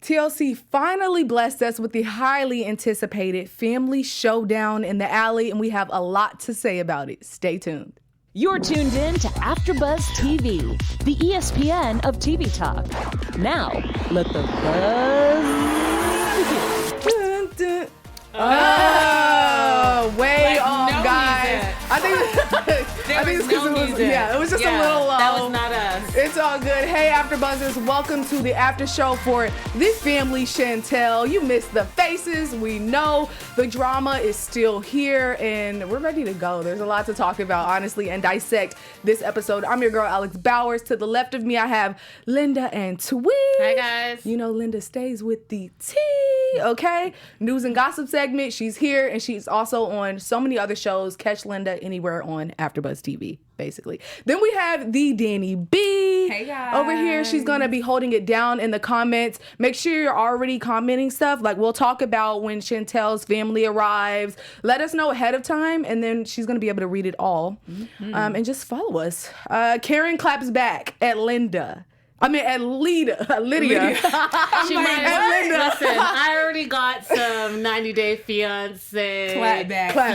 TLC finally blessed us with the highly anticipated family showdown in the alley, and we have a lot to say about it. Stay tuned. You're tuned in to AfterBuzz TV, the ESPN of TV talk. Now, let the buzz begin. Dun, dun. Oh, way off, no guys. music. I think it's because it was just a little low. That was not us. It's all good. Hey, AfterBuzzers, welcome to the after show for this family Chantel. You missed the faces. We know the drama is still here, and we're ready to go. There's a lot to talk about, honestly, and dissect this episode. I'm your girl, Alex Bowers. To the left of me, I have Linda Antwi. Hi, guys. You know, Linda stays with the tea, okay? News and gossip segment. She's here, and she's also on so many other shows. Catch Linda anywhere on AfterBuzz TV, basically. Then we have the Danny B. Hey, guys. Over here, she's going to be holding it down in the comments. Make sure you're already commenting stuff. Like, we'll talk about when Chantel's family arrives. Let us know ahead of time, and then she's going to be able to read it all. Mm-hmm. And just follow us. Karen claps back at Lydia. She might. Listen, I already got some 90 Day Fiance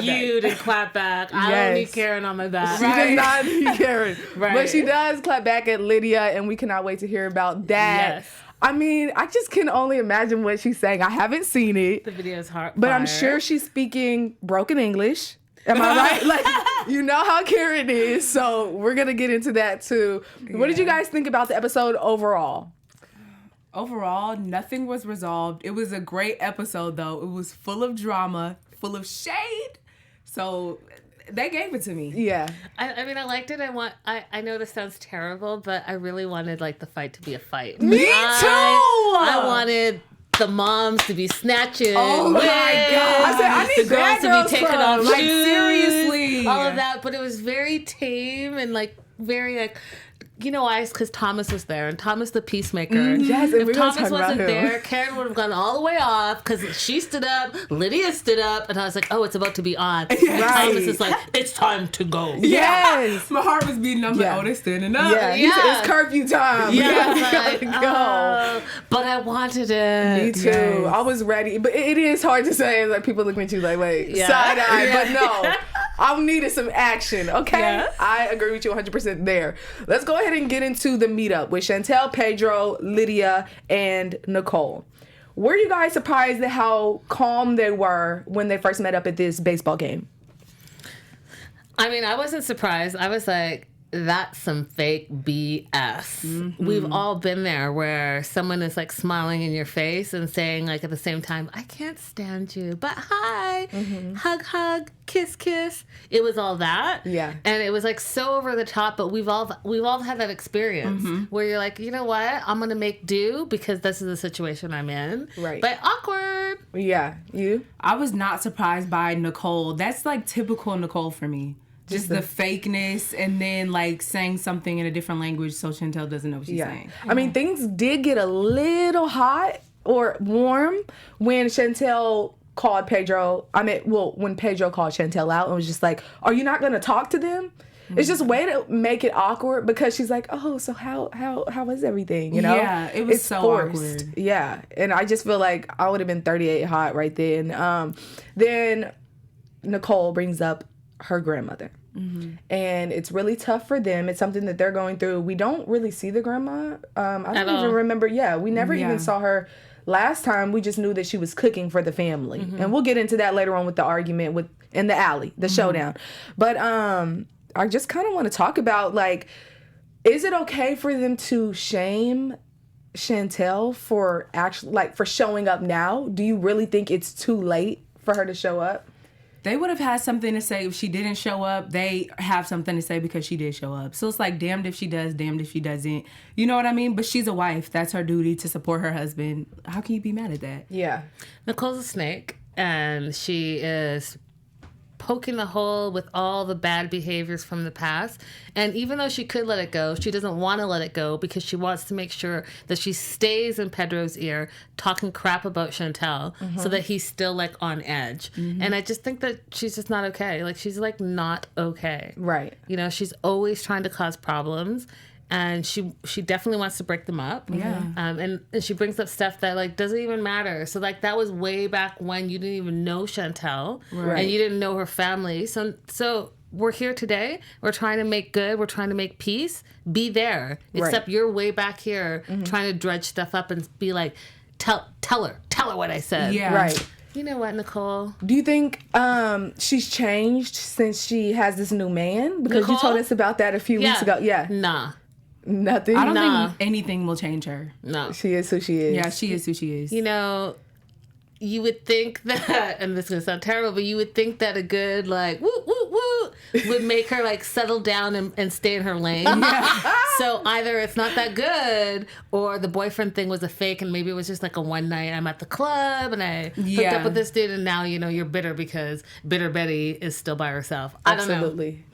feud and clap back. I don't need Karen on my back. She does not need Karen. Right. But she does clap back at Lydia, and we cannot wait to hear about that. Yes. I mean, I just can only imagine what she's saying. I haven't seen it. The video is hard. But I'm sure she's speaking broken English. Am I right? Like, you know how Karen is, so we're going to get into that too. Yeah. What did you guys think about the episode overall? Overall, nothing was resolved. It was a great episode, though. It was full of drama, full of shade. So they gave it to me. Yeah. I mean, I liked it. I know this sounds terrible, but I really wanted, like, the fight to be a fight. Me too! I wanted the moms to be snatching. Oh my God. I said, I need the girls to be taking off shoes. Like, seriously. All of that. But it was very tame and, like, very, like, you know why? It's because Thomas was there, and Thomas the peacemaker. Yes, and if we're Thomas talk about wasn't him. there, Karen would have gone all the way off because she stood up, Lydia stood up, and I was like, oh, it's about to be on. Right. And Thomas is like, it's time to go. Yes. My heart was beating up like, oh, they're standing up. Yeah. He said, it's curfew time. Yeah, We like, gotta go. But I wanted it. Me too. Yes. I was ready. But it is hard to say. Like, people looking at you like, wait, Yeah. side-eye. Yeah. But no, I needed some action, okay? Yeah. I agree with you 100% there. Let's go ahead and get into the meetup with Chantel, Pedro, Lydia, and Nicole. Were you guys surprised at how calm they were when they first met up at this baseball game? I mean, I wasn't surprised. I was like, that's some fake BS. Mm-hmm. We've all been there where someone is like smiling in your face and saying like at the same time, I can't stand you, but hi, hug, hug, kiss, kiss. It was all that. Yeah. And it was like so over the top, but we've all had that experience where you're like, you know what? I'm going to make do because this is the situation I'm in. Right. But awkward. Yeah. You? I was not surprised by Nicole. That's like typical Nicole for me. Just the fakeness and then like saying something in a different language so Chantel doesn't know what she's saying. I mean, things did get a little hot or warm when Chantel called Pedro. When Pedro called Chantel out and was just like, are you not going to talk to them? It's just a way to make it awkward because she's like, oh, so how is everything? You know? Yeah, it was so forced. awkward. Yeah, and I just feel like I would have been 38 hot right then. Then Nicole brings up her grandmother. Mm-hmm. And it's really tough for them. It's something that they're going through. We don't really see the grandma. I don't even remember. Yeah, we never even saw her last time. We just knew that she was cooking for the family. Mm-hmm. And we'll get into that later on with the argument in the alley, the showdown. But I just kind of want to talk about, like, is it okay for them to shame Chantel for for showing up now? Do you really think it's too late for her to show up? They would have had something to say if she didn't show up. They have something to say because she did show up. So it's like, damned if she does, damned if she doesn't. You know what I mean? But she's a wife. That's her duty to support her husband. How can you be mad at that? Yeah. Nicole's a snake, and she is poking the hole with all the bad behaviors from the past. And even though she could let it go, she doesn't want to let it go because she wants to make sure that she stays in Pedro's ear talking crap about Chantel so that he's still like on edge. And I just think that she's just not okay. Like, she's like not okay. Right. You know, she's always trying to cause problems. and she definitely wants to break them up. Yeah. And she brings up stuff that like doesn't even matter. So like that was way back when you didn't even know Chantel, and you didn't know her family. So we're here today. We're trying to make good. We're trying to make peace. Be there. Except you're way back here trying to dredge stuff up and be like, tell her what I said. Yeah. Right. You know what, Nicole? Do you think she's changed since she has this new man? Because you Nicole? told us about that a few weeks ago. Yeah. Nah. Nothing. I don't think anything will change her. No. She is who she is. Yeah, she is who she is. You know, you would think that, and this is going to sound terrible, but you would think that a good, like, woo, woo, woo, would make her, like, settle down and stay in her lane. So either it's not that good, or the boyfriend thing was a fake, and maybe it was just, like, a one night, I'm at the club, and I hooked up with this dude, and now, you know, you're bitter because bitter Betty is still by herself. I don't know. Absolutely.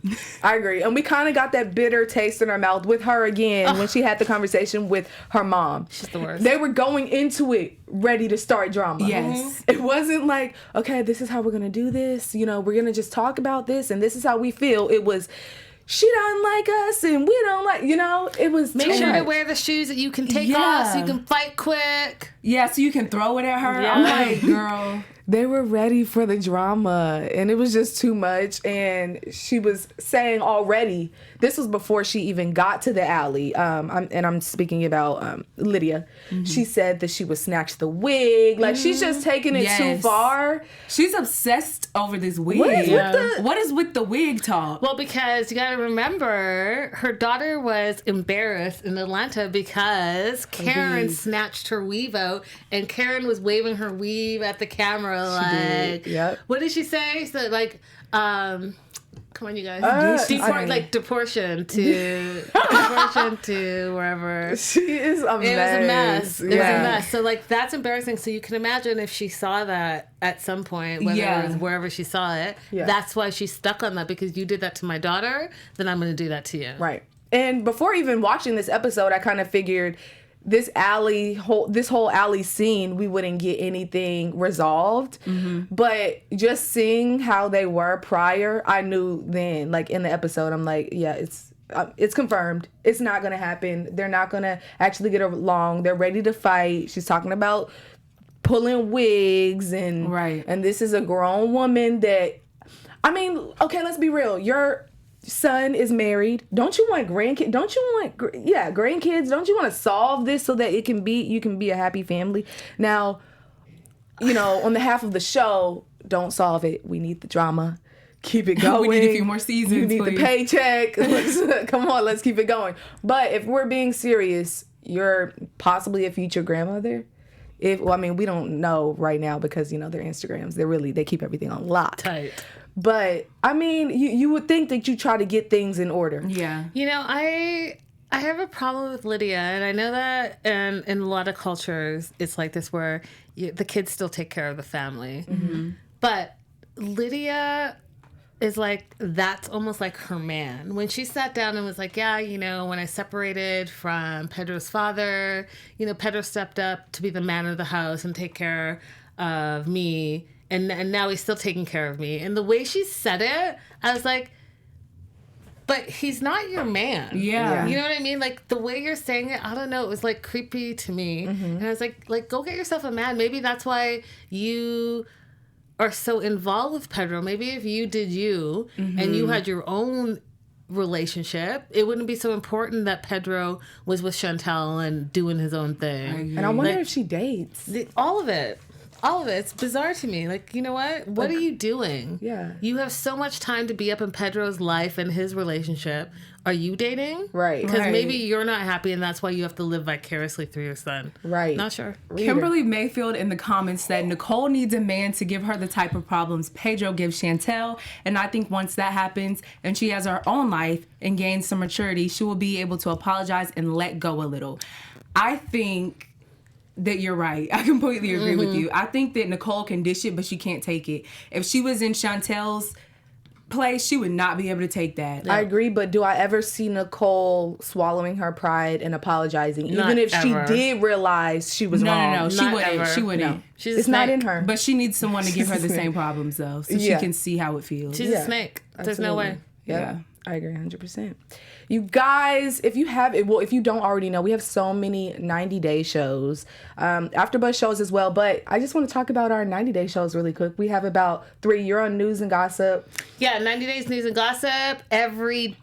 I agree. And we kind of got that bitter taste in our mouth with her again when she had the conversation with her mom. She's the worst. They were going into it ready to start drama. Yes. It wasn't like, okay, this is how we're going to do this. You know, we're going to just talk about this and this is how we feel. It was, she doesn't like us and we don't like, you know, it was Make sure to wear the shoes that you can take off so you can fight quick. Yeah, so you can throw it at her. I'm like, girl. They were ready for the drama and it was just too much. And she was saying already, this was before she even got to the alley. I'm speaking about Lydia. She said that she would snatch the wig. Like she's just taking it too far. She's obsessed over this wig. What is with the wig talk? Well, because you got to remember, her daughter was embarrassed in Atlanta because Karen snatched her weave out, and Karen was waving her weave at the camera like, what did she say? So like, come on, you guys, deportation to wherever. She is a mess. It was a mess. It was a mess. So like that's embarrassing. So you can imagine if she saw that at some point, whether it was wherever she saw it. That's why she's stuck on that, because you did that to my daughter, then I'm going to do that to you. Right. And before even watching this episode, I kind of figured this whole alley scene, we wouldn't get anything resolved. But just seeing how they were prior, I knew then, like in the episode, I'm like, yeah, it's confirmed. It's not going to happen. They're not going to actually get along. They're ready to fight. She's talking about pulling wigs and this is a grown woman that, I mean, okay, let's be real. Your son is married. Don't you want grandkids? Don't you want grandkids? Don't you want to solve this so that you can be a happy family? Now, you know, on the half of the show, don't solve it. We need the drama. Keep it going. We need a few more seasons. You need the paycheck. Come on, let's keep it going. But if we're being serious, you're possibly a future grandmother. We don't know right now because, you know, their Instagrams, they keep everything on lock. Tight. But I mean, you would think that you try to get things in order. Yeah. You know, I have a problem with Lydia, and I know that in a lot of cultures it's like this where the kids still take care of the family. But Lydia is like, that's almost like her man. When she sat down and was like, yeah, you know, when I separated from Pedro's father, you know, Pedro stepped up to be the man of the house and take care of me. And now he's still taking care of me. And the way she said it, I was like, but he's not your man. Yeah. You know what I mean? Like, the way you're saying it, I don't know, it was, like, creepy to me. And I was like, go get yourself a man. Maybe that's why you are so involved with Pedro. Maybe if you did you and you had your own relationship, it wouldn't be so important that Pedro was with Chantel and doing his own thing. And I wonder if she dates. All of it. It's bizarre to me. Like, you know what are you doing? Yeah. You have so much time to be up in Pedro's life and his relationship. Are you dating? Right. Because maybe you're not happy and that's why you have to live vicariously through your son. Right. Not sure. Kimberly Mayfield in the comments said Nicole needs a man to give her the type of problems Pedro gives Chantel. And I think once that happens and she has her own life and gains some maturity, she will be able to apologize and let go a little. I think that you're right. I completely agree with you. I think that Nicole can dish it, but she can't take it. If she was in Chantel's place, she would not be able to take that. I agree, but do I ever see Nicole swallowing her pride and apologizing? Not even if ever. she did realize she was wrong. No, she Not wouldn't. ever. She wouldn't. No. She's a It's not snake. in her. But she needs someone to give her the same problems, though, so she can see how it feels. She's a snake. There's no way. Yeah. I agree 100%. You guys, if you don't already know, we have so many 90-day shows, AfterBuzz shows as well. But I just want to talk about our 90-day shows really quick. We have about 3. You're on News and Gossip. Yeah, 90 Days News and Gossip every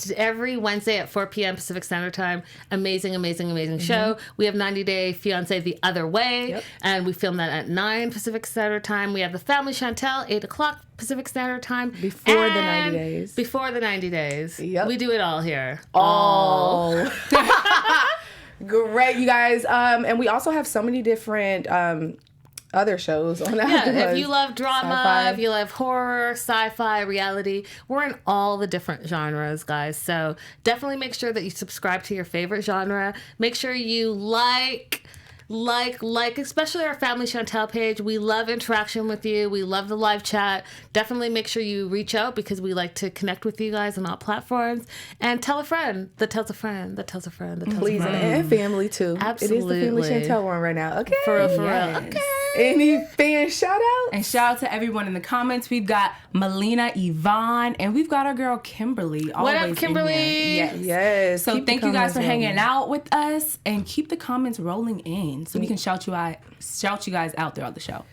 Wednesday at 4 p.m. Pacific Standard Time. Amazing show. We have 90 Day Fiance The Other Way, and we film that at 9 Pacific Standard Time. We have The Family Chantel, 8 o'clock Pacific Standard Time. Before the 90 days. Before the 90 days. Yep. We do it all here. All. Great, you guys. And we also have so many different other shows on AfterBuzz. Yeah, if you love drama, sci-fi. if you love horror, sci-fi, reality, we're in all the different genres, guys. So definitely make sure that you subscribe to your favorite genre. Make sure you like, especially our Family Chantel page. We love interaction with you. We love the live chat. Definitely make sure you reach out because we like to connect with you guys on all platforms. And tell a friend that tells a friend that tells a friend that tells Please, a friend. and family too. Absolutely. It is the Family Chantel one right now. Okay. For real. Yes. Okay. Any fan shout outs? And shout out to everyone in the comments. We've got Melina, Yvonne, and we've got our girl Kimberly. What up, always in Kimberly? here. Yes. Yes. So keep the thank you guys comments for hanging rolling. out with us, and keep the comments rolling in so we can shout you guys out throughout the show.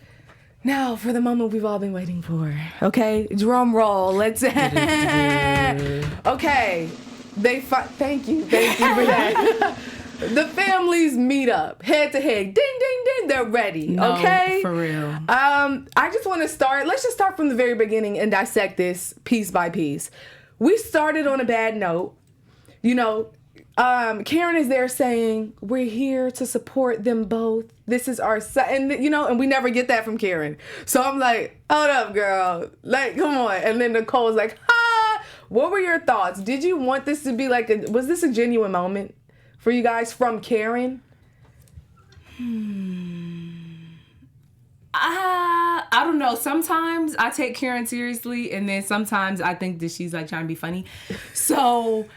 Now for the moment we've all been waiting for. Okay, drum roll. Let's. Okay, thank you for that. The families meet up head to head. Ding, ding, ding. They're ready. No, okay, for real. I just want to start. Let's just start from the very beginning and dissect this piece by piece. We started on a bad note. You know, Karen is there saying, we're here to support them both. This is our son. And, you know, and we never get that from Karen. So I'm like, hold up, girl. Like, come on. And then Nicole's like, ha! What were your thoughts? Did you want this to be like was this a genuine moment for you guys from Karen? I don't know. Sometimes I take Karen seriously, and then sometimes I think that she's like trying to be funny. So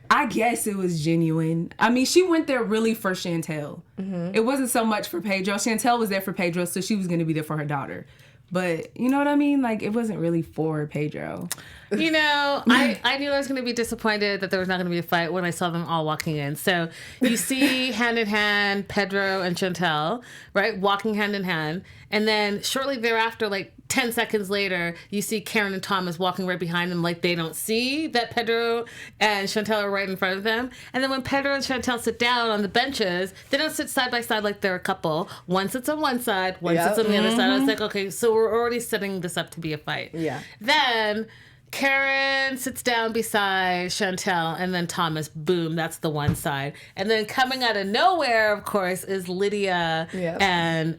I guess it was genuine. I mean, she went there really for Chantel. Mm-hmm. It wasn't so much for Pedro. Chantel was there for Pedro, so she was going to be there for her daughter. But you know what I mean? Like, it wasn't really for Pedro. You know, I knew I was going to be disappointed that there was not going to be a fight when I saw them all walking in. So you see hand in hand Pedro and Chantel, right? Walking hand in hand. And then shortly thereafter, like 10 seconds later, you see Karen and Thomas walking right behind them like they don't see that Pedro and Chantel are right in front of them. And then when Pedro and Chantel sit down on the benches, they don't sit side by side like they're a couple. One sits on one side, one sits on the other side. I was like, okay, so we're already setting this up to be a fight. Yeah. Then Karen sits down beside Chantel, and then Thomas, boom, that's the one side. And then coming out of nowhere, of course, is Lydia and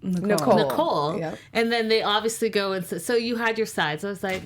Nicole. Yep. And then they obviously go and so you had your sides. I was like,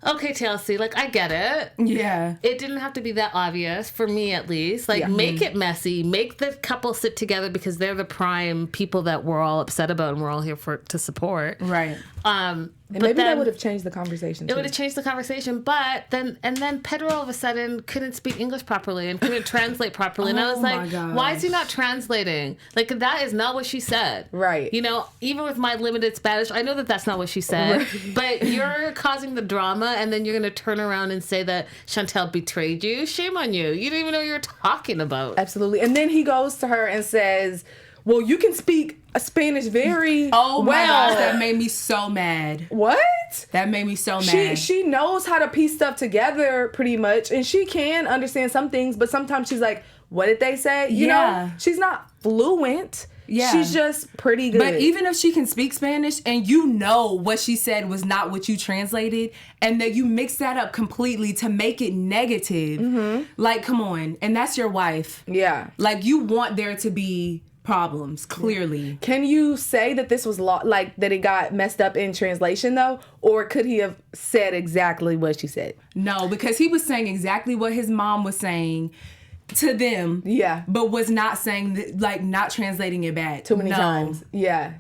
okay, TLC, like, I get it. Yeah. It didn't have to be that obvious, for me at least. Like, make it messy. Make the couple sit together because they're the prime people that we're all upset about and we're all here to support. Right. And maybe that would have changed the conversation, too. It would have changed the conversation, but then Pedro all of a sudden couldn't speak English properly and couldn't translate properly. And I was like, why is he not translating? Like, that is not what she said. Right. You know, even with my limited Spanish, I know that that's not what she said. Right. But you're causing the drama, and then you're going to turn around and say that Chantel betrayed you. Shame on you. You didn't even know what you were talking about. Absolutely. And then he goes to her and says, well, you can speak Spanish very well. my gosh, That made me so mad. What? That made me so mad. She knows how to piece stuff together pretty much, and she can understand some things, but sometimes she's like, what did they say? You know, she's not fluent. Yeah. She's just pretty good. But even if she can speak Spanish and you know what she said was not what you translated, and that you mix that up completely to make it negative, like, come on. And that's your wife. Yeah. Like, you want there to be problems, clearly. Can you say that this was like that it got messed up in translation though, or could he have said exactly what she said? No, because he was saying exactly what his mom was saying to them. Yeah. But was not saying like not translating it back too many times. Yeah.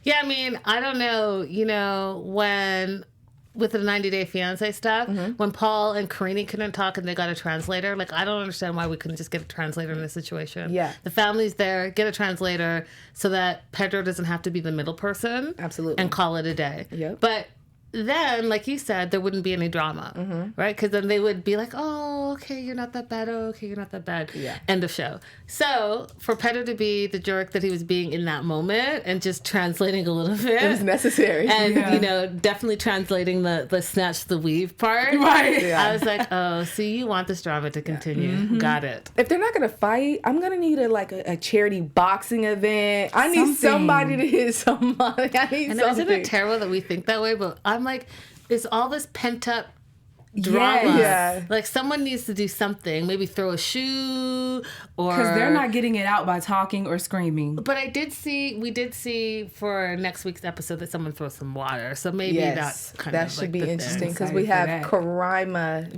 Yeah, I mean, I don't know, you know, when with the 90 Day Fiancé stuff, when Paul and Karini couldn't talk and they got a translator, like, I don't understand why we couldn't just get a translator in this situation. Yeah. The family's there, get a translator so that Pedro doesn't have to be the middle person. Absolutely. And call it a day. Yep. But then, like you said, there wouldn't be any drama, right? Because then they would be like, oh, okay, you're not that bad. Oh, okay, you're not that bad. Yeah. End of show. So for Pedro to be the jerk that he was being in that moment and just translating a little bit. It was necessary. And, you know, definitely translating the snatch the weave part. Right. Yeah. I was like, oh, see, you want this drama to continue. Got it. If they're not gonna fight, I'm gonna need a charity boxing event. I need somebody to hit somebody. I need And something. isn't it terrible that we think that way? But I'm like, it's all this pent up drama. Yeah. Like someone needs to do something. Maybe throw a shoe or. Because they're not getting it out by talking or screaming. But we did see for next week's episode that someone throws some water. So maybe that's kind that of should like be the interesting thing. because we have Karima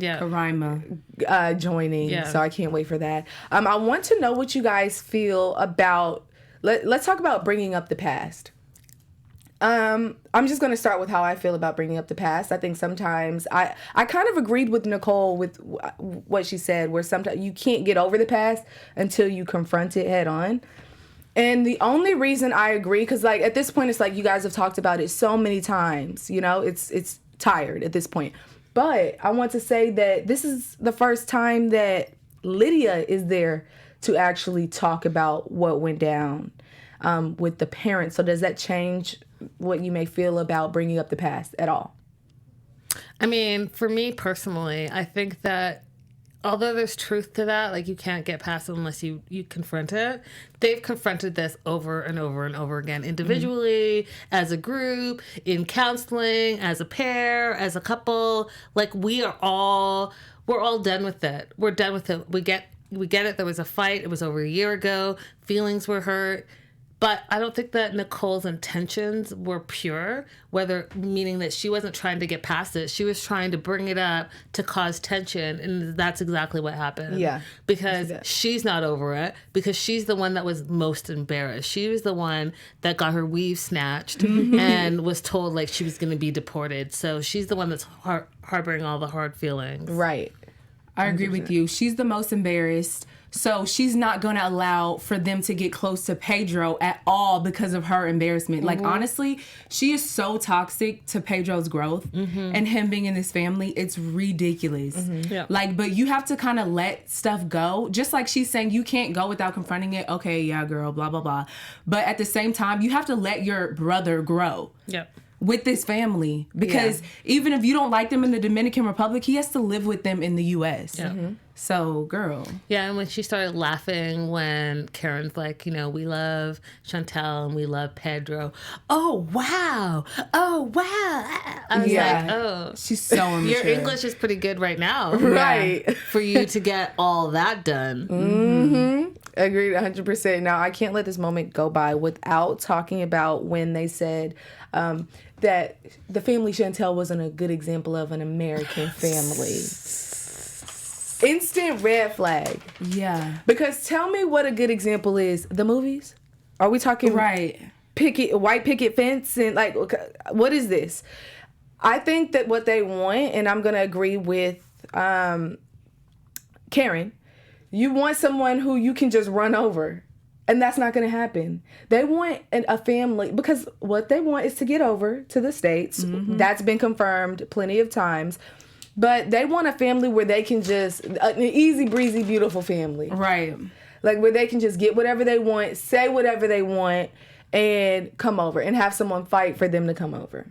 joining. Yeah. So I can't wait for that. I want to know what you guys feel about. Let's talk about bringing up the past. I'm just going to start with how I feel about bringing up the past. I think sometimes I kind of agreed with Nicole with what she said, where sometimes you can't get over the past until you confront it head on. And the only reason I agree, because like at this point, it's like you guys have talked about it so many times, you know, it's tired at this point. But I want to say that this is the first time that Lydia is there to actually talk about what went down with the parents. So does that change what you may feel about bringing up the past at all? I mean, for me personally, I think that although there's truth to that, like you can't get past it unless you confront it. They've confronted this over and over and over again, individually, as a group, in counseling, as a pair, as a couple. Like we're all done with it. We're done with it. We get it. There was a fight. It was over a year ago. Feelings were hurt. But I don't think that Nicole's intentions were pure, meaning that she wasn't trying to get past it. She was trying to bring it up to cause tension, and that's exactly what happened. Yeah. Because she's not over it, because she's the one that was most embarrassed. She was the one that got her weave snatched and was told like she was going to be deported. So she's the one that's harboring all the hard feelings. Right. I agree with you. She's the most embarrassed. So she's not going to allow for them to get close to Pedro at all because of her embarrassment. Like, honestly, she is so toxic to Pedro's growth and him being in this family. It's ridiculous. Yeah. Like, but you have to kind of let stuff go. Just like she's saying, you can't go without confronting it. Okay, yeah, girl, blah, blah, blah. But at the same time, you have to let your brother grow. Yep. With this family, because even if you don't like them in the Dominican Republic, he has to live with them in the U.S. Yeah. So, girl. Yeah, and when she started laughing when Karen's like, you know, we love Chantel and we love Pedro. Oh, wow. Oh, wow. I was like, oh. She's so immature. Your English is pretty good right now. Right. For you to get all that done. Agreed 100%. Now, I can't let this moment go by without talking about when they said that the family Chantel wasn't a good example of an American family. Instant red flag. Yeah. Because tell me what a good example is. The movies? Are we talking Right. white picket fence and like what is this? I think that what they want, and I'm gonna agree with Karen, you want someone who you can just run over. And that's not going to happen. They want a family, because what they want is to get over to the States. That's been confirmed plenty of times. But they want a family where they can just, an easy breezy, beautiful family. Right. Like where they can just get whatever they want, say whatever they want, and come over and have someone fight for them to come over.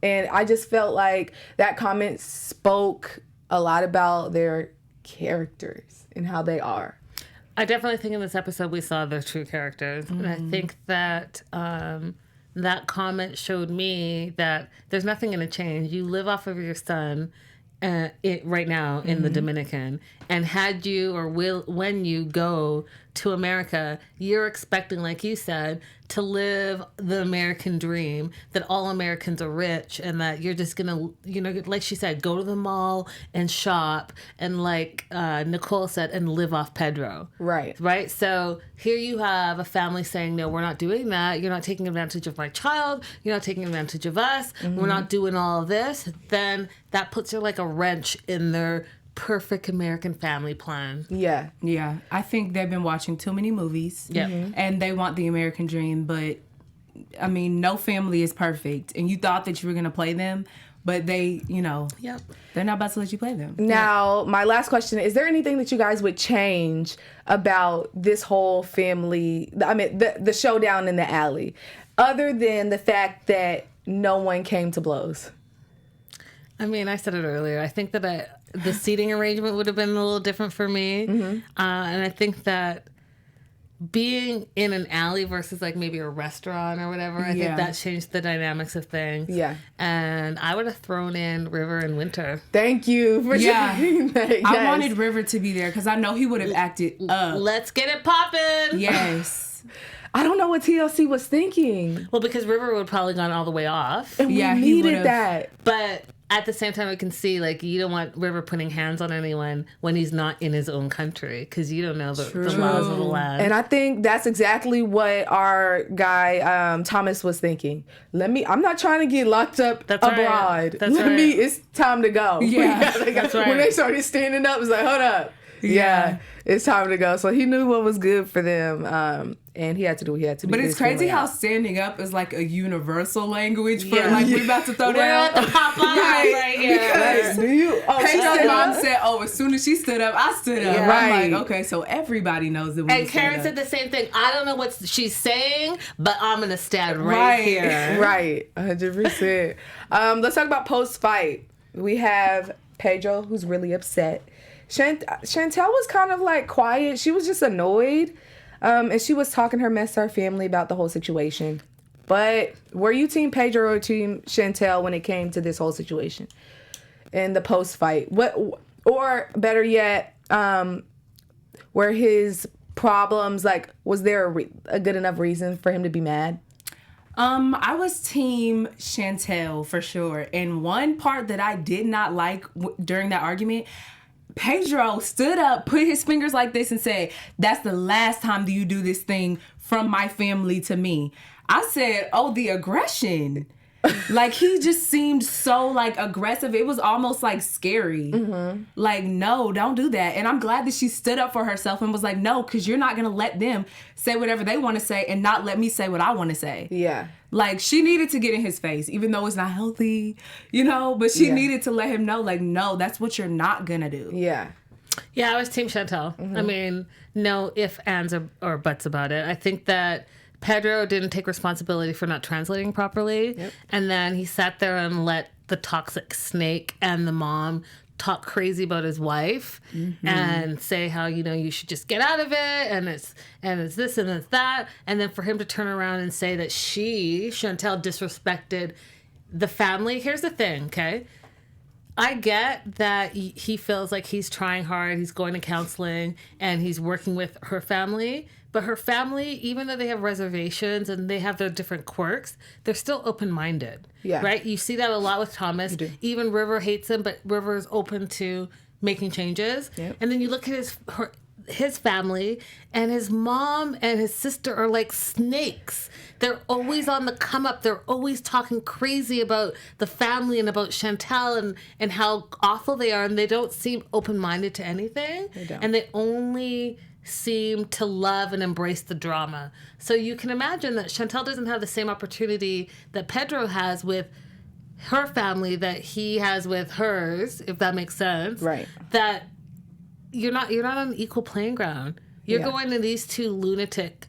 And I just felt like that comment spoke a lot about their characters and how they are. I definitely think in this episode we saw their true characters. And I think that that comment showed me that there's nothing going to change. You live off of your son right now in the Dominican. And had you when you go to America, you're expecting, like you said, to live the American dream, that all Americans are rich and that you're just going to, you know, like she said, go to the mall and shop and like Nicole said, and live off Pedro. Right. Right? So here you have a family saying, no, we're not doing that. You're not taking advantage of my child. You're not taking advantage of us. We're not doing all of this. Then that puts her like a wrench in their perfect American family plan. Yeah. Yeah. I think they've been watching too many movies. Yeah. And they want the American dream, but I mean, no family is perfect. And you thought that you were going to play them, but they, you know, they're not about to let you play them. Now, my last question, is there anything that you guys would change about this whole family, I mean, the showdown in the alley, other than the fact that no one came to blows? I mean, I said it earlier. I think that the seating arrangement would have been a little different for me. And I think that being in an alley versus like maybe a restaurant or whatever, I think that changed the dynamics of things. Yeah. And I would have thrown in River and Winter. Thank you for saying that. Yes. I wanted River to be there because I know he would have acted up. Let's get it poppin'. Yes. I don't know what TLC was thinking. Well, because River would have probably gone all the way off. And we needed that. But at the same time, I can see, like, you don't want River putting hands on anyone when he's not in his own country because you don't know the laws of the land. And I think that's exactly what our guy Thomas was thinking. I'm not trying to get locked up abroad. Right. It's time to go. Yeah, that's right. When they started standing up, it was like, hold up. Yeah, it's time to go. So he knew what was good for them. And he had to do what he had to do. But it's crazy how standing up is like a universal language for like, we're about to throw down. We're about to pop up right here. Do you? Pedro's mom said, as soon as she stood up, I stood up. Yeah. Right. I'm like, okay, so everybody knows that we And Karen said the same thing. I don't know what she's saying, but I'm going to stand right here. Right. 100%. Let's talk about post-fight. We have Pedro, who's really upset. Chantel was kind of like quiet. She was just annoyed. And she was talking her mess to her family about the whole situation. But were you team Pedro or team Chantel when it came to this whole situation in the post-fight? Or better yet, were his problems, like, was there a good enough reason for him to be mad? I was team Chantel for sure. And one part that I did not like during that argument, Pedro stood up, put his fingers like this and said, that's the last time that you do this thing from my family to me. I said, the aggression. Like, he just seemed so, like, aggressive. It was almost, like, scary. Like, no, don't do that. And I'm glad that she stood up for herself and was like, no, because you're not going to let them say whatever they want to say and not let me say what I want to say. Yeah. Like, she needed to get in his face, even though it's not healthy, you know? But she needed to let him know, like, no, that's what you're not going to do. Yeah. Yeah, I was team Chantel. I mean, no ifs, ands, or buts about it. I think that Pedro didn't take responsibility for not translating properly. Yep. And then he sat there and let the toxic snake and the mom talk crazy about his wife and say how, you know, you should just get out of it and it's this and it's that. And then for him to turn around and say that Chantel, disrespected the family. Here's the thing, okay? I get that he feels like he's trying hard, he's going to counseling, and he's working with her family. But her family, even though they have reservations and they have their different quirks, they're still open-minded. Yeah. Right? You see that a lot with Thomas. Even River hates him, but River is open to making changes. Yep. And then you look at his family, and his mom and his sister are like snakes. They're always on the come up. They're always talking crazy about the family and about Chantel and how awful they are. And they don't seem open-minded to anything. They don't. And they only seem to love and embrace the drama. So you can imagine that Chantel doesn't have the same opportunity that Pedro has with her family that he has with hers, if that makes sense. Right. That you're not on an equal playing ground. You're going to these two lunatic,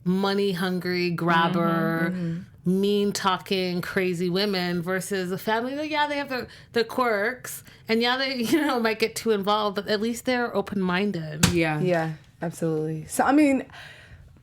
money-hungry, grabber, mean-talking, crazy women versus a family that, they have their quirks, and they, might get too involved, but at least they're open-minded. Yeah. Yeah, absolutely. So, I mean,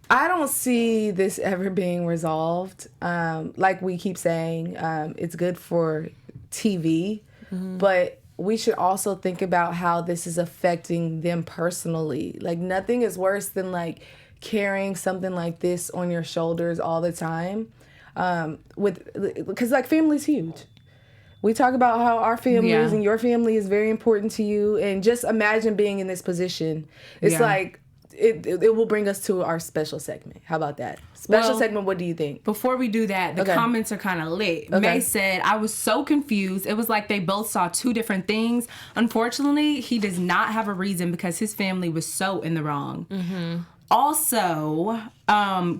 I don't see this ever being resolved. Like we keep saying, it's good for TV, but we should also think about how this is affecting them personally. Like, nothing is worse than, like, carrying something like this on your shoulders all the time. Because, like, family's huge. We talk about how our families and your family is very important to you. And just imagine being in this position. It's like, it will bring us to our special segment. How about that? Special segment, what do you think? Before we do that, the comments are kind of lit. May said, I was so confused. It was like they both saw two different things. Unfortunately, he does not have a reason because his family was so in the wrong. Also,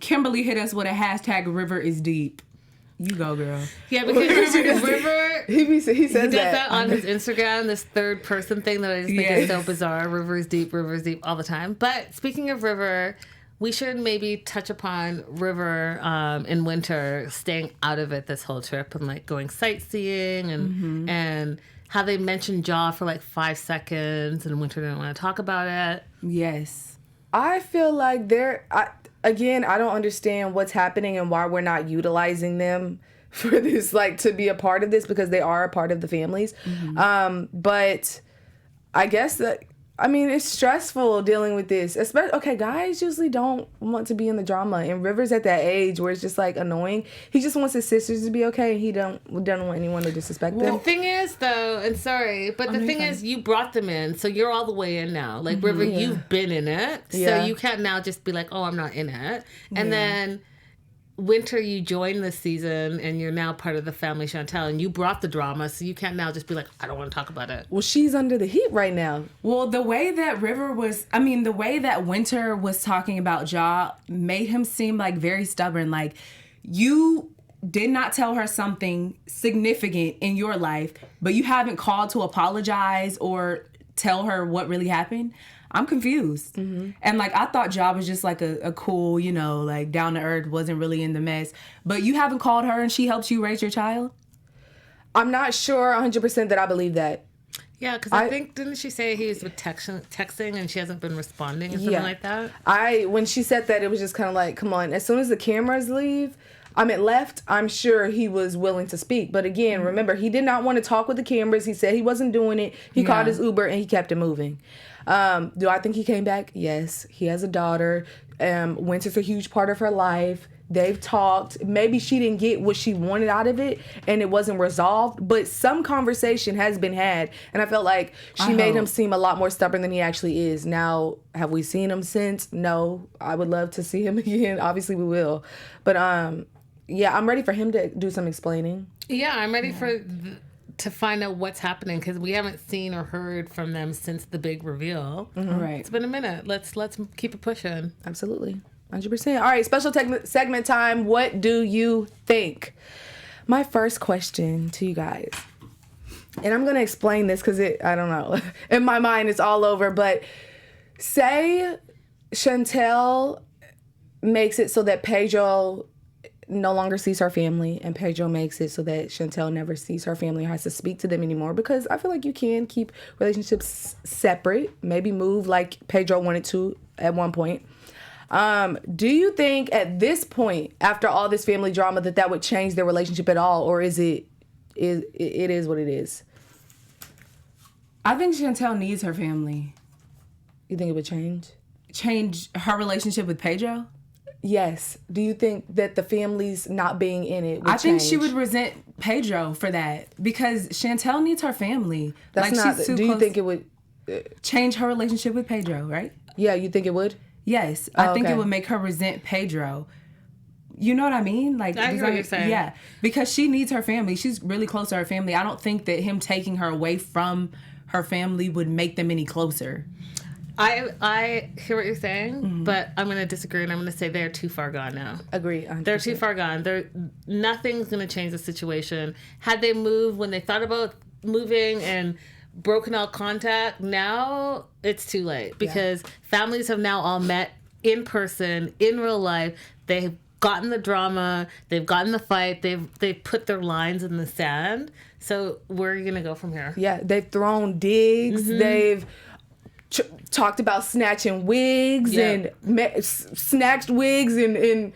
Kimberly hit us with a hashtag River is deep. You go, girl. Yeah, because River, he does says that on his Instagram, this third person thing that I just think is so bizarre. River is deep all the time. But speaking of River, we should maybe touch upon River in winter staying out of it this whole trip and like going sightseeing and how they mentioned Jaw for like 5 seconds and Winter didn't want to talk about it. Yes. I feel like I don't understand what's happening and why we're not utilizing them for this, like, to be a part of this, because they are a part of the families. But I guess that, it's stressful dealing with this. Especially, guys usually don't want to be in the drama, and River's at that age where it's just like annoying. He just wants his sisters to be okay, and he doesn't want anyone to disrespect them. The thing is, though, and sorry, but the thing is, you brought them in, so you're all the way in now. Like, River, you've been in it, so you can't now just be like, oh, I'm not in it. And then Winter, you joined this season, and you're now part of the family Chantel, and you brought the drama, so you can't now just be like, I don't want to talk about it. Well, she's under the heat right now. Well, the way that the way that Winter was talking about Ja made him seem like very stubborn. Like, you did not tell her something significant in your life, but you haven't called to apologize or tell her what really happened. I'm confused. And like, I thought Ja was just like a cool, like down to earth, wasn't really in the mess. But you haven't called her and she helps you raise your child? I'm not sure 100% that I believe that. Yeah, because I think, didn't she say he was with texting and she hasn't been responding or something like that? When she said that, it was just kind of like, come on, as soon as the cameras left, I'm sure he was willing to speak. But again, remember, he did not want to talk with the cameras. He said he wasn't doing it. He called his Uber and he kept it moving. Do I think he came back? Yes. He has a daughter. Winter's a huge part of her life. They've talked. Maybe she didn't get what she wanted out of it and it wasn't resolved, but some conversation has been had, and I felt like she made him seem a lot more stubborn than he actually is. Now, have we seen him since? No. I would love to see him again. Obviously we will. But I'm ready for him to do some explaining. Yeah, I'm ready to find out what's happening, because we haven't seen or heard from them since the big reveal. Right. It's been a minute. Let's keep it pushing. Absolutely. 100%. All right, special segment time. What do you think? My first question to you guys, and I'm going to explain this because I don't know. In my mind, it's all over, but say Chantel makes it so that Pedro no longer sees her family, and Pedro makes it so that Chantel never sees her family or has to speak to them anymore, because I feel like you can keep relationships separate, maybe move like Pedro wanted to at one point. Do you think at this point, after all this family drama, that would change their relationship at all, or is it is what it is? I think Chantel needs her family. You think it would change her relationship with Pedro? Yes. Do you think that the family's not being in it would I think change? she would resent Pedro for that, because Chantel needs her family. That's like, not. she's too do you close. think it would change her relationship with Pedro? Right? Yeah, you think it would? Yes, I think it would make her resent Pedro. You know what I mean? Like, I hear what you're saying. Yeah, because she needs her family. She's really close to her family. I don't think that him taking her away from her family would make them any closer. I hear what you're saying, but I'm going to disagree, and I'm going to say they're too far gone now. Agree. 100%. They're too far gone. Nothing's going to change the situation. Had they moved when they thought about moving and broken all contact, now it's too late, because families have now all met in person, in real life. They've gotten the drama, they've gotten the fight, they've put their lines in the sand. So where are you going to go from here? Yeah, they've thrown digs, they've talked about snatching wigs and snatched wigs and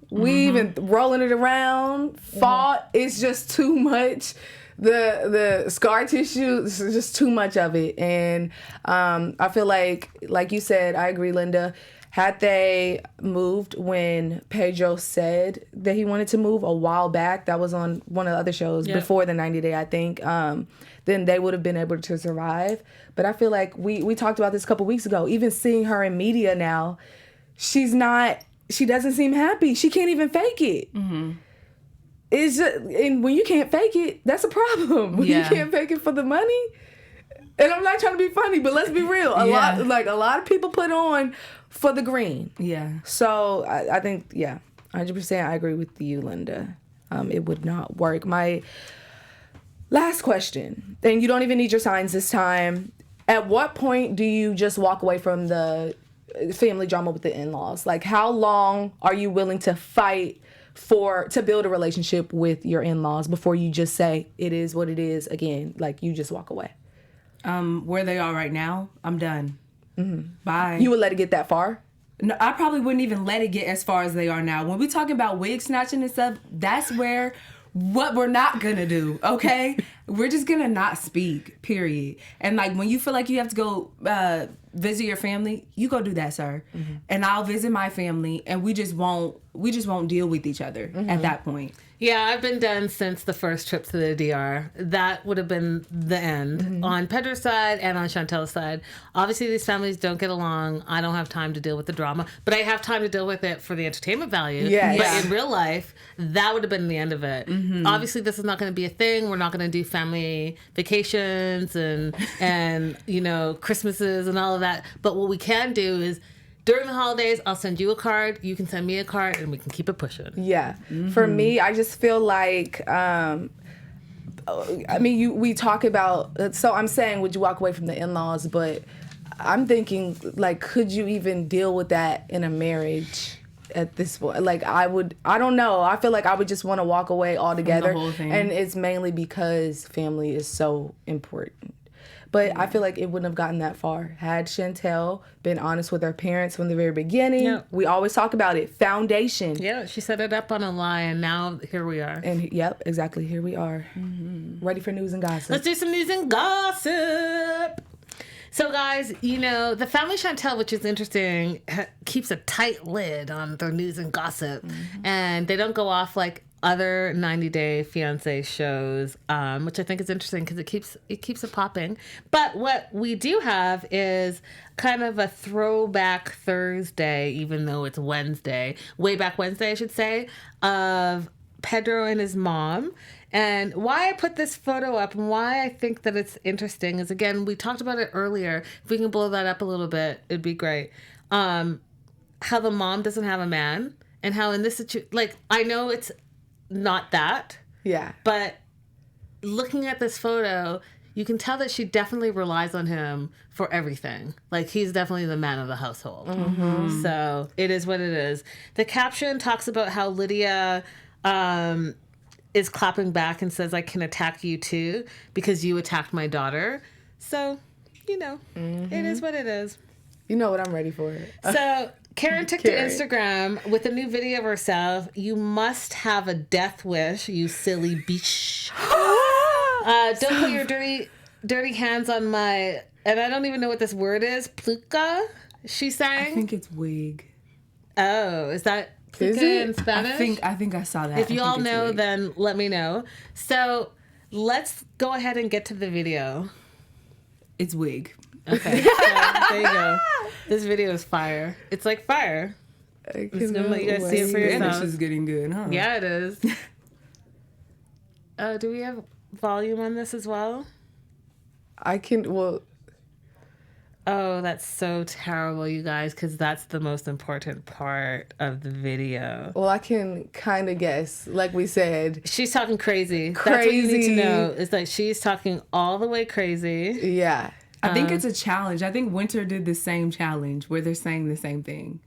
weave and rolling it around, fought. It's just too much. The scar tissue is just too much of it. And I feel like you said, I agree, Linda, had they moved when Pedro said that he wanted to move a while back, that was on one of the other shows before the 90 Day, I think, then they would have been able to survive. But I feel like we talked about this a couple weeks ago. Even seeing her in media now, she doesn't seem happy. She can't even fake it. It's just, and when you can't fake it, that's a problem. When you can't fake it for the money. And I'm not trying to be funny, but let's be real. A lot of people put on for the green. Yeah. So I think 100% I agree with you, Linda. it would not work. My last question, and you don't even need your signs this time. At what point do you just walk away from the family drama with the in-laws? Like, how long are you willing to fight to build a relationship with your in-laws before you just say it is what it is again? Like, you just walk away. Where they are right now, I'm done. Mm-hmm. Bye. You would let it get that far? No, I probably wouldn't even let it get as far as they are now. When we talking about wig snatching and stuff, that's what we're not gonna do, okay? We're just gonna not speak, period. And like when you feel like you have to go visit your family, you go do that, sir. Mm-hmm. And I'll visit my family, and we just won't deal with each other at that point. Yeah, I've been done since the first trip to the DR. That would have been the end on Pedro's side and on Chantel's side. Obviously, these families don't get along. I don't have time to deal with the drama, but I have time to deal with it for the entertainment value. Yes. But in real life, that would have been the end of it. Mm-hmm. Obviously, this is not going to be a thing. We're not going to do family vacations and Christmases and all of that. But what we can do is, during the holidays, I'll send you a card. You can send me a card, and we can keep it pushing. Yeah. Mm-hmm. For me, I just feel like, we talk about, so I'm saying, would you walk away from the in-laws? But I'm thinking, like, could you even deal with that in a marriage at this point? Like, I don't know. I feel like I would just want to walk away altogether. From the whole thing. And it's mainly because family is so important. But I feel like it wouldn't have gotten that far had Chantel been honest with her parents from the very beginning. Yeah. We always talk about it. Foundation. Yeah, she set it up on a lie, and now here we are. And yep, exactly. Here we are. Mm-hmm. Ready for news and gossip. Let's do some news and gossip. So, guys, the family Chantel, which is interesting, keeps a tight lid on their news and gossip. Mm-hmm. And they don't go off like other 90-Day Fiancé shows, which I think is interesting because it keeps it popping. But what we do have is kind of a throwback Thursday, even though it's Wednesday, way back Wednesday, I should say, of Pedro and his mom. And why I put this photo up and why I think that it's interesting is, again, we talked about it earlier. If we can blow that up a little bit, it'd be great. How the mom doesn't have a man, and how in this situation, like, I know it's not that. Yeah. But looking at this photo, you can tell that she definitely relies on him for everything. Like, he's definitely the man of the household. Mm-hmm. So it is what it is. The caption talks about how Lydia is clapping back and says, I can attack you too because you attacked my daughter. So, it is what it is. You know what I'm ready for. So Karen took to Instagram with a new video of herself. You must have a death wish, you silly bitch. Don't put your dirty hands on my, and I don't even know what this word is, pluca, she sang. I think it's wig. Oh, is that pluca in Spanish? I think I saw that. If you all know, then let me know. So let's go ahead and get to the video. It's wig. Okay, so there you go. This video is fire. It's like fire. I'm just gonna let you guys see it for yourself. Spanish is getting good, huh? Yeah, it is. Do we have volume on this as well? Well. Oh, that's so terrible, you guys, because that's the most important part of the video. Well, I can kind of guess. Like we said, she's talking crazy. That's what you need to know. Is that she's talking all the way crazy. Yeah. I think it's a challenge. I think Winter did the same challenge where they're saying the same thing.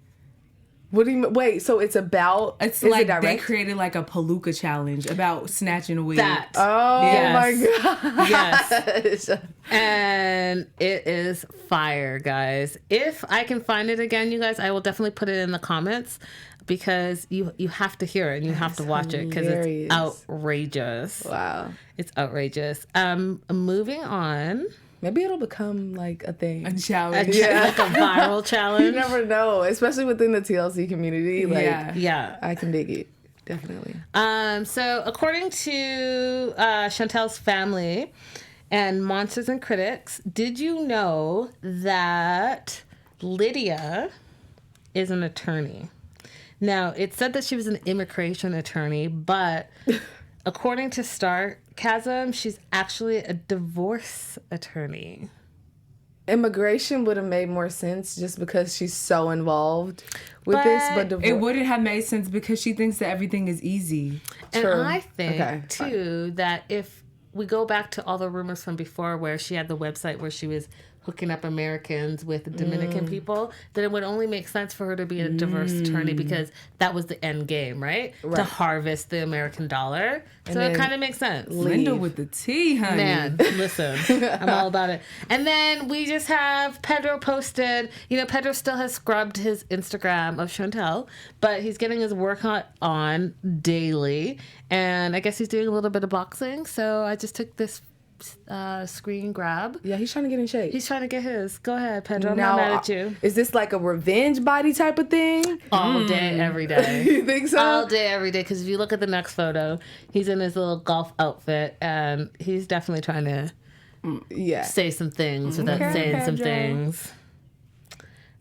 What do you mean? Wait, so it's about... It's like they created like a palooka challenge about snatching a wig. That. Oh, yes. My God. Yes. And it is fire, guys. If I can find it again, you guys, I will definitely put it in the comments because you have to hear it and you have to watch it because it's outrageous. Wow. It's outrageous. Moving on... Maybe it'll become like a thing. A challenge. Like a viral challenge. You never know, especially within the TLC community. Like, yeah. I can dig it. Definitely. So according to Chantel's family and Monsters and Critics, did you know that Lydia is an attorney? Now, it said that she was an immigration attorney, but according to Sarcasm, she's actually a divorce attorney. Immigration would have made more sense just because she's so involved with this, but divorce, it wouldn't have made sense because she thinks that everything is easy. And True. I think, too, that if we go back to all the rumors from before where she had the website where she was hooking up Americans with Dominican people, then it would only make sense for her to be a diverse attorney because that was the end game, right? To harvest the American dollar. So it kind of makes sense. Linda with the tea, honey. Man, listen, I'm all about it. And then we just have Pedro posted, Pedro still has scrubbed his Instagram of Chantel, but he's getting his workout on daily. And I guess he's doing a little bit of boxing. So I just took this screen grab. Yeah, he's trying to get in shape. He's trying to get his. Go ahead, Pedro. I'm not mad at you. Is this like a revenge body type of thing? All day, every day. You think so? All day, every day. Because if you look at the next photo, he's in his little golf outfit, and he's definitely trying to say some things without saying some things.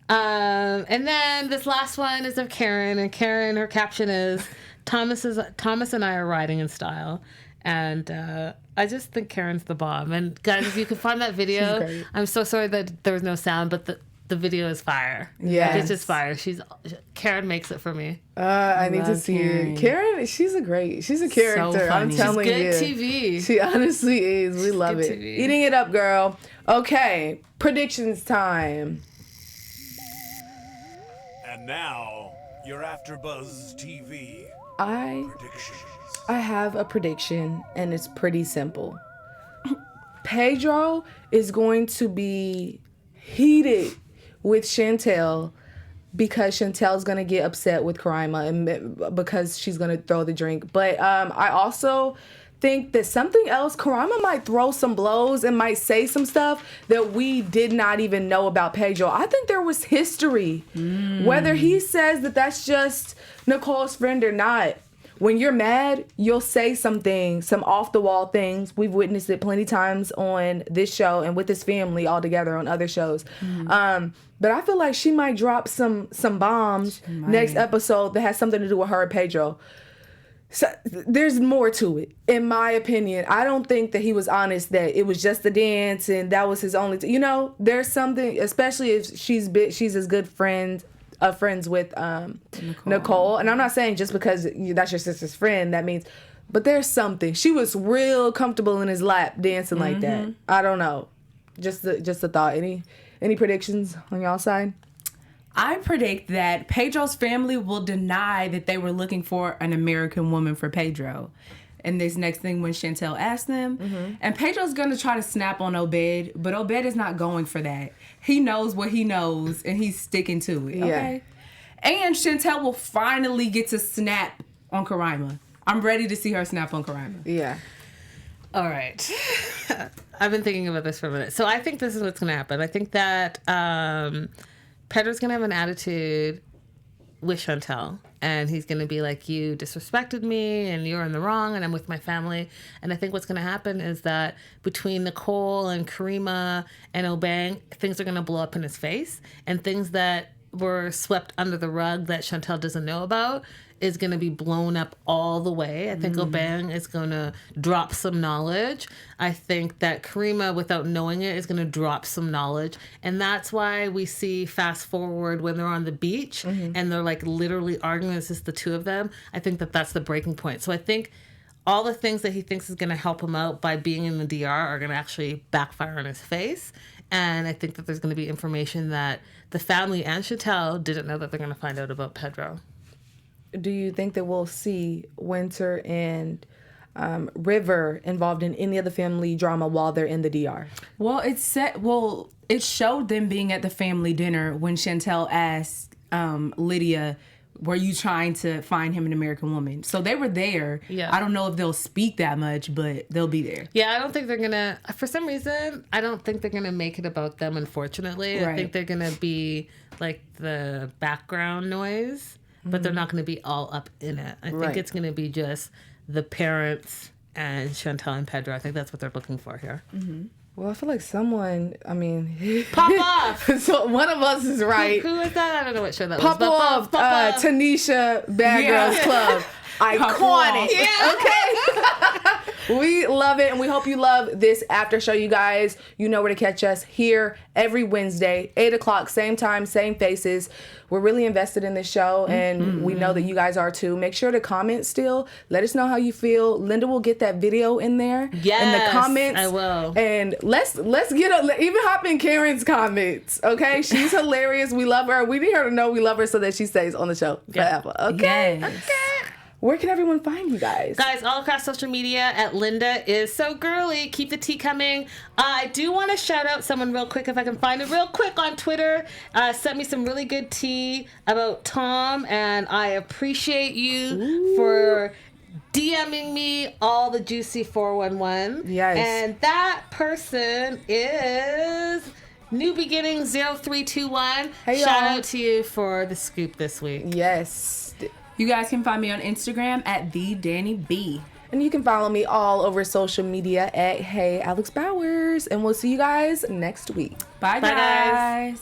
And then this last one is of Karen, and Karen, her caption is, Thomas and I are riding in style. And I just think Karen's the bomb. And guys, if you can find that video, I'm so sorry that there was no sound, but the video is fire. Yeah, it's just fire. Karen makes it for me. I need to see it. Karen, she's a character. So I'm telling you. She's good TV. She honestly is. We love it. TV. Eating it up, girl. Okay, predictions time. And now, your AfterBuzz TV predictions. I have a prediction, and it's pretty simple. Pedro is going to be heated with Chantel because Chantel's going to get upset with Karima and because she's going to throw the drink. But I also think that something else, Karima might throw some blows and might say some stuff that we did not even know about Pedro. I think there was history. Whether he says that that's just Nicole's friend or not, when you're mad, you'll say something, some off-the-wall things. We've witnessed it plenty times on this show and with his family all together on other shows. But I feel like she might drop some bombs next episode that has something to do with her and Pedro. So there's more to it, in my opinion. I don't think that he was honest that it was just the dance and that was his only... there's something, especially if she's as good friends with Nicole. And I'm not saying just because that's your sister's friend, that means... But there's something. She was real comfortable in his lap dancing like that. I don't know. Just a thought. Any predictions on y'all side? I predict that Pedro's family will deny that they were looking for an American woman for Pedro. And this next thing when Chantel asked them. And Pedro's going to try to snap on Obed, but Obed is not going for that. He knows what he knows, and he's sticking to it, okay? And Chantel will finally get to snap on Karima. I'm ready to see her snap on Karima. Yeah. All right. I've been thinking about this for a minute. So I think this is what's going to happen. I think that Pedro's going to have an attitude with Chantel. And he's going to be like, you disrespected me and you're in the wrong and I'm with my family. And I think what's going to happen is that between Nicole and Karima and Obang, things are going to blow up in his face. And things that were swept under the rug that Chantel doesn't know about is going to be blown up all the way. I think Obang is going to drop some knowledge. I think that Karima, without knowing it, is going to drop some knowledge. And that's why we see fast forward when they're on the beach and they're like literally arguing. It's just the two of them. I think that that's the breaking point. So I think all the things that he thinks is going to help him out by being in the DR are going to actually backfire on his face. And I think that there's going to be information that the family and Chantel didn't know that they're going to find out about Pedro. Do you think that we'll see Winter and River involved in any of the family drama while they're in the DR? Well, it showed them being at the family dinner when Chantel asked Lydia, were you trying to find him an American woman? So they were there. Yeah. I don't know if they'll speak that much, but they'll be there. Yeah, I don't think they're going to... For some reason, I don't think they're going to make it about them, unfortunately. Right. I think they're going to be like the background noise, but they're not going to be all up in it. I think it's going to be just the parents and Chantel and Pedro. I think that's what they're looking for here. Well, I feel like someone, Pop off! So one of us is right. Who is that? I don't know what show that Pop was. Off, Tanisha, Bad Girls Club. Iconic. Yeah. Okay. We love it, and we hope you love this after show, you guys. You know where to catch us here every Wednesday, 8 o'clock, same time, same faces. We're really invested in this show, and we know that you guys are too. Make sure to comment still. Let us know how you feel. Linda will get that video in there. Yes, in the comments. I will. And let's get even hop in Karen's comments, okay? She's hilarious. We love her. We need her to know we love her so that she stays on the show forever, okay? Yes. Okay. Where can everyone find you guys? Guys, all across social media at Linda is so girly. Keep the tea coming. I do want to shout out someone real quick, if I can find it real quick on Twitter. Sent me some really good tea about Tom, and I appreciate you for DMing me all the juicy 411. Yes. And that person is New Beginning 0321. Hey, Shout y'all. out to you for the scoop this week. Yes. You guys can find me on Instagram at @TheDannyB. And you can follow me all over social media at Hey Alex Bowers. And we'll see you guys next week. Bye, guys.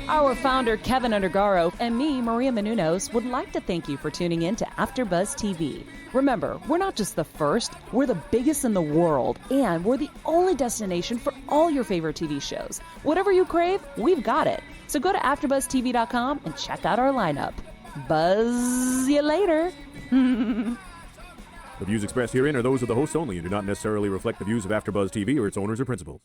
Our founder, Keven Undergaro, and me, Maria Menounos, would like to thank you for tuning in to AfterBuzz TV. Remember, we're not just the first, we're the biggest in the world, and we're the only destination for all your favorite TV shows. Whatever you crave, we've got it. So go to AfterBuzzTV.com and check out our lineup. Buzz you later. The views expressed herein are those of the hosts only and do not necessarily reflect the views of AfterBuzz TV or its owners or principals.